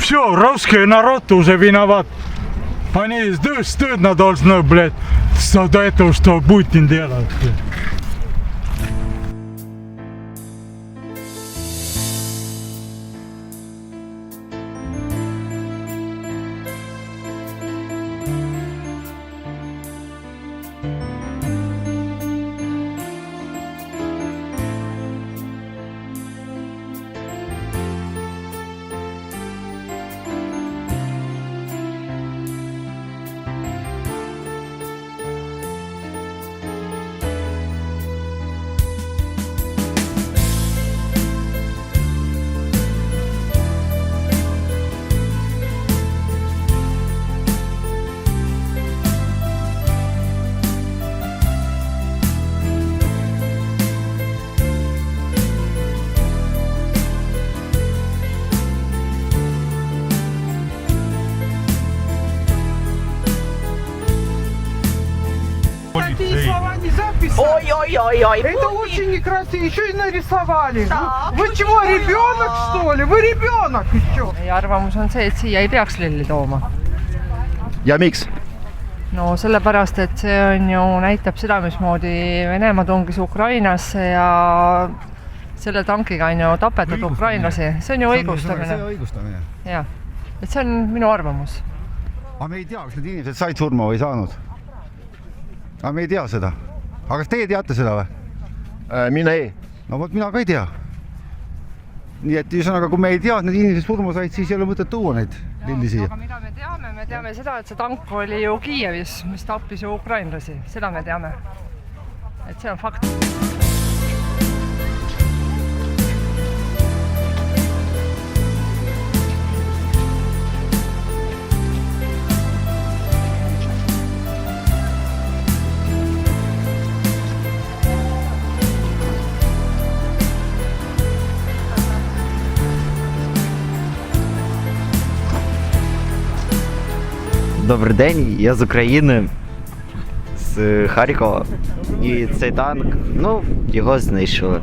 все, русский народ уже виноват. Они стыдно должны, блядь, до этого, что Путин делает. Такие слова нельзя писать. Ой-ой-ой-ой. Это очень некрасиво. Еще и нарисовали. Да. Вы чего, ребенок что ли? Вы ребенок еще. meie arvamus on see, et siia ei peaks lilli tooma. ja miks? No sellepärast, et see on ju, näitab seda, mismoodi Venemaa tungis Ukrainasse ja selle tankiga on ju tapetud ukrainlasi. See on ju õigustamine. õigustamine. Jah, et see on minu arvamus. Aga me ei tea, kas need inimesed said surma või ei saanud. Aga me ei tea seda. Aga kas teie teate seda või? Mina ei. No vot, mina ka ei tea. Nii et ühesõnaga, kui me ei tea, et need inimesed surma said, siis ei ole mõtet tuua neid lilli siia. Aga mida me teame? Me teame seda, et see tank oli ju Kiievis, mis tappis ju ukrainlasi. Seda me teame. Et see on fakt. Добрий день, я з України, з Харкова. І цей танк, ну, його знищили.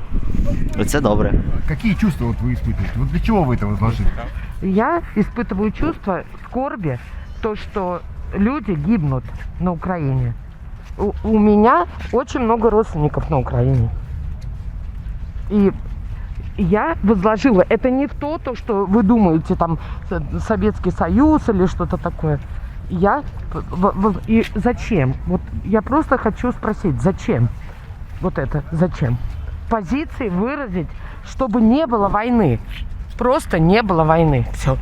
Це добре. Какие чувства вот вы испытываете? Вот для чего вы это возложили? Я испытываю чувство скорби, то, что люди гибнут на Украине. У меня очень много родственников на Украине. И я возложила, это не то, что вы думаете, там, Советский Союз или что-то такое. И зачем? Вот я просто хочу спросить, зачем? Вот это, зачем? Позиции выразить, чтобы не было войны. Просто не было войны. Все.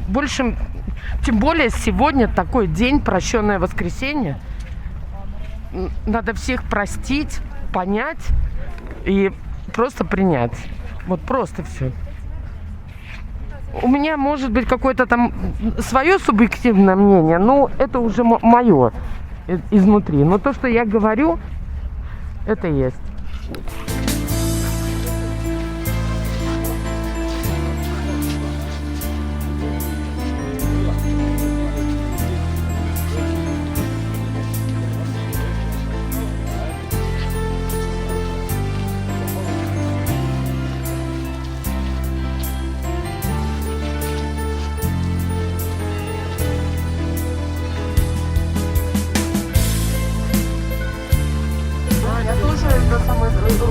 Больше, тем более сегодня такой день, прощенное воскресенье. Надо всех простить, понять и просто принять. Вот просто все. У меня может быть какое-то там свое субъективное мнение, но это уже мое изнутри. Но то, что я говорю, это есть.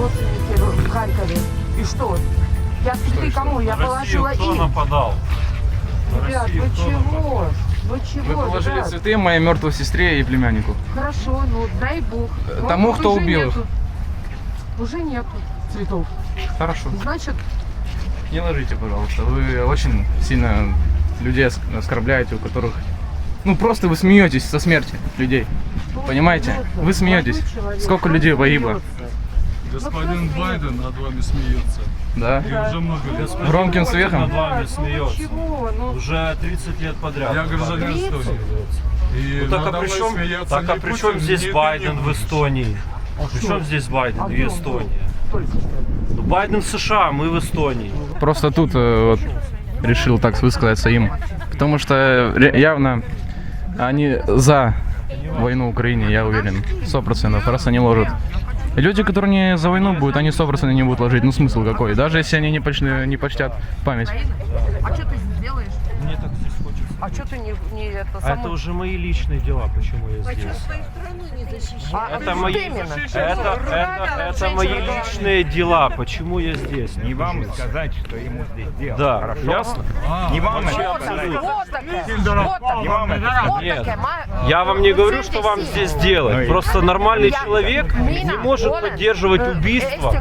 Родственники в Харькове. И что? Я цветы кому? Я положила кто им. нападал? Ребят, вы чего? Вы чего? Мы положили ребят? цветы моей мертвой сестре и племяннику. Хорошо, ну дай бог. Тому, Вот кто уже убил их. нету. Уже нету цветов. Хорошо. Значит, Не ложите, пожалуйста. Вы очень сильно людей оскорбляете, у которых... Ну, просто вы смеетесь со смерти людей. Понимаете? Вы смеетесь. Сколько людей погибло? Господин Байден над вами смеется. Да? И уже много лет. Громким смехом? Над вами смеется. чего? Ну, Уже 30 лет подряд. Я гражданин Эстонии. И Ну, так надо а при чем, смеяться так, а не при Путин, чем здесь не Байден в Путин. Эстонии? При чем здесь Байден и Эстония? только что. Ну, Байден в США, мы в Эстонии. Просто тут вот, решил так высказаться им. Потому что явно они за войну в Украине, я уверен. 100%. Раз они ложат И люди, которые не за войну будут, они 100% не будут ложить. Ну смысл какой? Даже если они не почтят память. А что ты сделаешь? Мне так здесь хочется. А что ты не это А само... это уже мои личные дела, почему я здесь. Это мои, это мои личные дела, почему я здесь. Не вам сказать, что ему здесь делать. Да, Хорошо? ясно? Не вам это Вот сказать. такая. Не вам это сказать. Нет, я вам не говорю, что вам здесь делать. Просто нормальный человек не может поддерживать убийство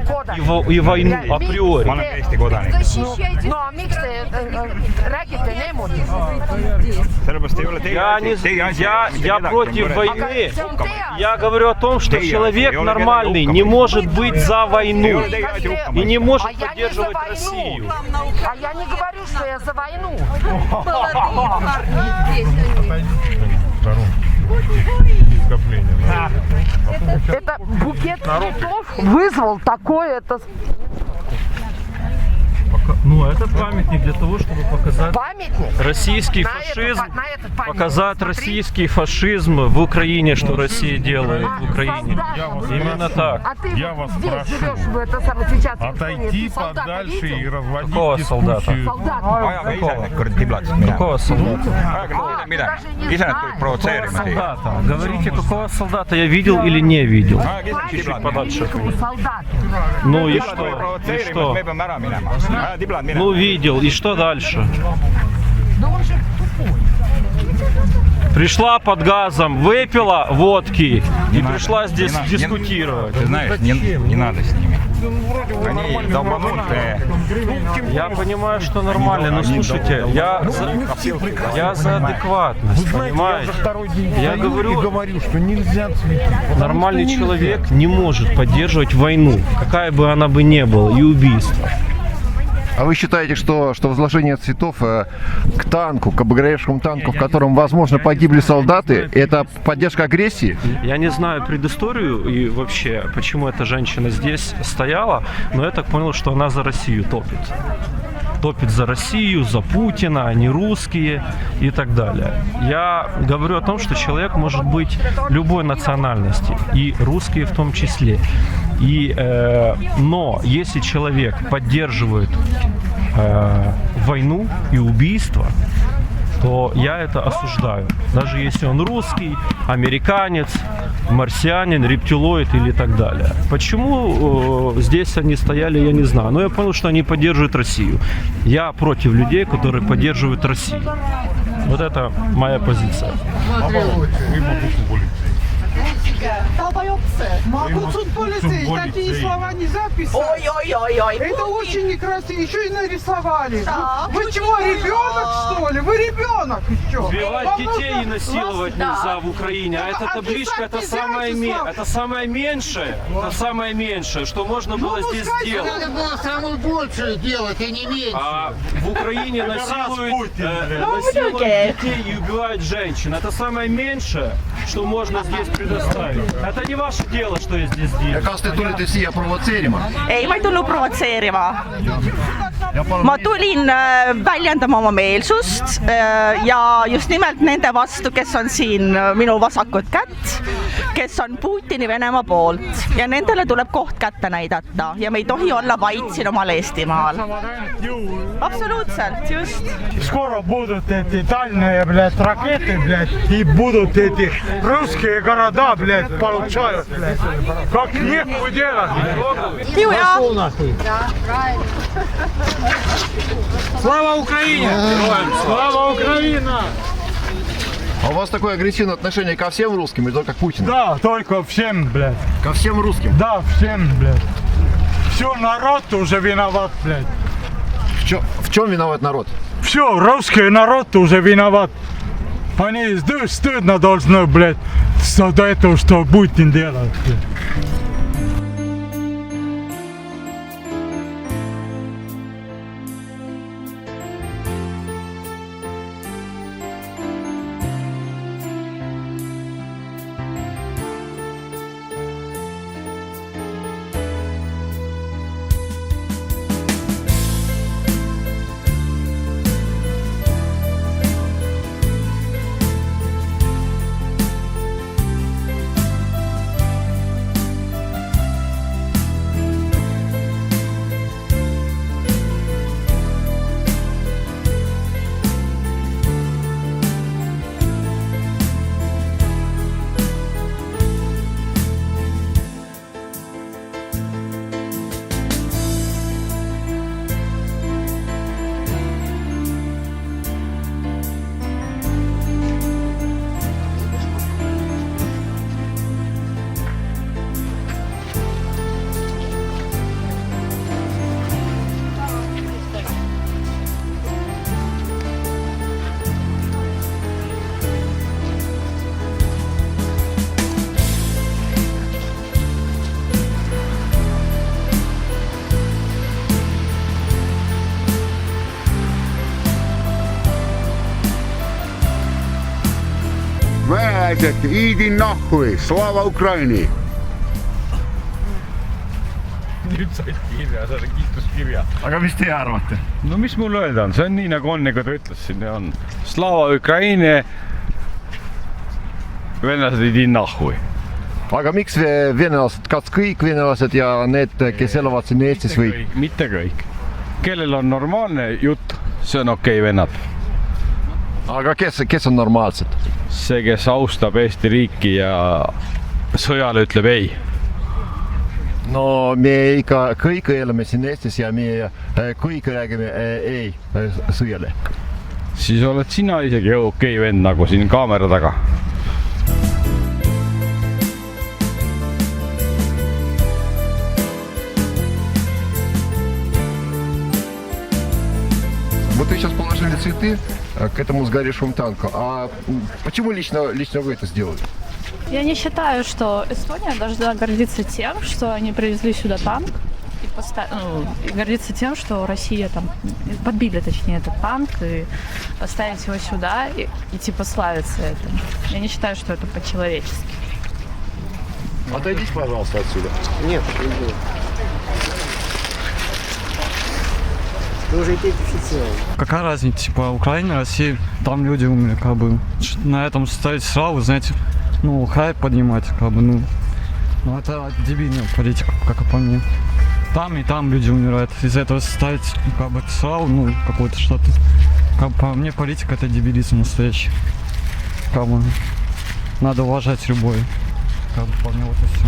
и войну априори. Ma olen Eesti kodanik. No miks te räägite niimoodi? Sellepärast ei ole Я против войны. See on teie. Я говорю о том, что Teie человек ei ole нормальный kedagi не hukka может быть за войну и не может А я не за поддерживать войну. Россию. А я не говорю, что я за войну. Это букет цветов вызвал такое это Ну, это памятник для того, чтобы показать памятник. российский На фашизм, этот памятник показать посмотри. российский фашизм в Украине, что Россия делает в Украине. Именно так. А ты здесь живешь, в это самое сейчас. Отойти Ты солдата подальше видел? и разводить Какого солдата? дискуссию. Солдат. Ajaga ise need kuradi tiblad minema. Какого солдата? Ajaga mitte midagi. Ise nad tulid provotseerima siia. Солдата. Говорите, какого солдата я видел или не видел? Ajaga ise tiblad minema. Подальше. Солдат. Ну и Tiblad что? tulid И provotseerima, что? me peame ära minema. Aja tiblad Ну, minema. видел. И что дальше? Да он же тупой. Пришла под газом, выпила водки и пришла здесь дискутировать. Ты знаешь, не надо с ними. Они долбанутые. Я понимаю, что нормально, но слушайте, я за адекватность, понимаете? Я говорю, что нельзя цветы. нормальный человек не может поддерживать войну, какая бы она бы ни была, и убийство. А вы считаете, что возложение цветов к танку, к обгоревшему танку, в котором, возможно, погибли солдаты, это поддержка агрессии? Я не знаю предысторию и вообще, почему эта женщина здесь стояла, но я так понял, что она за Россию топит. Топит за Россию, за Путина, они русские и так далее. Я говорю о том, что человек может быть любой национальности, и русские в том числе. Но если человек поддерживает войну и убийство, то я это осуждаю. Даже если он русский, американец, марсианин, рептилоид или так далее. Почему здесь они стояли, я не знаю. Но я понял, что они поддерживают Россию. Я против людей, которые поддерживают Россию. Вот это моя позиция. Могут полицей, такие слова не записать. Ой-ой-ой-ой. Это очень некрасиво. Еще и нарисовали. Вы чего, ребенок, что ли? Вы ребенок еще. Убивать детей и насиловать нельзя в Украине. А эта табличка это самое меньшее. Это самое меньшее, что можно было здесь сделать. Надо было самое большее делать, а не меньше. А в Украине насилуют детей и убивают женщин. Это самое меньшее, что можно здесь предоставить. Это не ваше дело, что я здесь делаю. Kas te tulite siia provotseerima? Ei, ma ei tulnud provotseerima. Ma tulin väljendama oma meelsust ja just nimelt nende vastu, kes on siin minu vasakut kätt, kes on Putini Venemaa poolt ja nendele tuleb koht kätte näidata ja me ei tohi olla vait siin omal Eestimaal. Absoluutselt, just. Скоро будут эти дальние, блядь, ракеты, блядь, и будут эти русские города, блядь, получают, блядь. Как нехуй делать, блядь. Juja! Слава Украине! Слава Украина! А у вас такое агрессивное отношение ко всем русским или только к Путину? Да, только всем, блядь. Ко всем русским? Да, всем, блядь. Все, народ уже виноват, блядь. В чем виноват народ? Все, русский народ уже виноват. Они стыдно должны, блядь, за это, что Путин делает, блядь. et iidi nahhui, slava Ukraini! Nüüd said kirja, saad kiituskirja. Aga mis teie arvate? No mis mul öelda on, see on nii nagu on, nagu ta ütles siin on. Slava Ukraini, venelased iidi nahhui. Aga miks venelased, kas kõik venelased ja need, kes elavad siin Eestis või? Mitte kõik. Kellel on normaalne jutt, see on okei, vennad. Aga kes on normaalsed? See, kes austab Eesti riiki ja sõjale ütleb ei. No me ikka kõik elame siin Eestis ja me kõik räägime ei sõjale. Siis oled sina isegi okei vend nagu siin kaamera taga. Вот вы сейчас положили цветы к этому сгоревшему танку. А почему лично вы это сделали? Я не считаю, что Эстония должна гордиться тем, что они привезли сюда танк и гордиться тем, что Россия там подбили, точнее, этот танк и поставить его сюда и типа славиться этим. Я не считаю, что это по-человечески. Отойдите, пожалуйста, отсюда. Нет, не буду. Вы уже идентифицировали. Какая разница, типа, Украина, Россия, там люди умерли, как бы. На этом ставить славу, знаете, ну, хайп поднимать, как бы, ну это дебильная политика, как и по мне. Там и там люди умирают. Из-за этого ставить, как бы, славу, ну, какое-то что-то. Как бы, по мне, политика — это дебилизм настоящий. Как бы, надо уважать любой. Как бы, по мне, вот и все.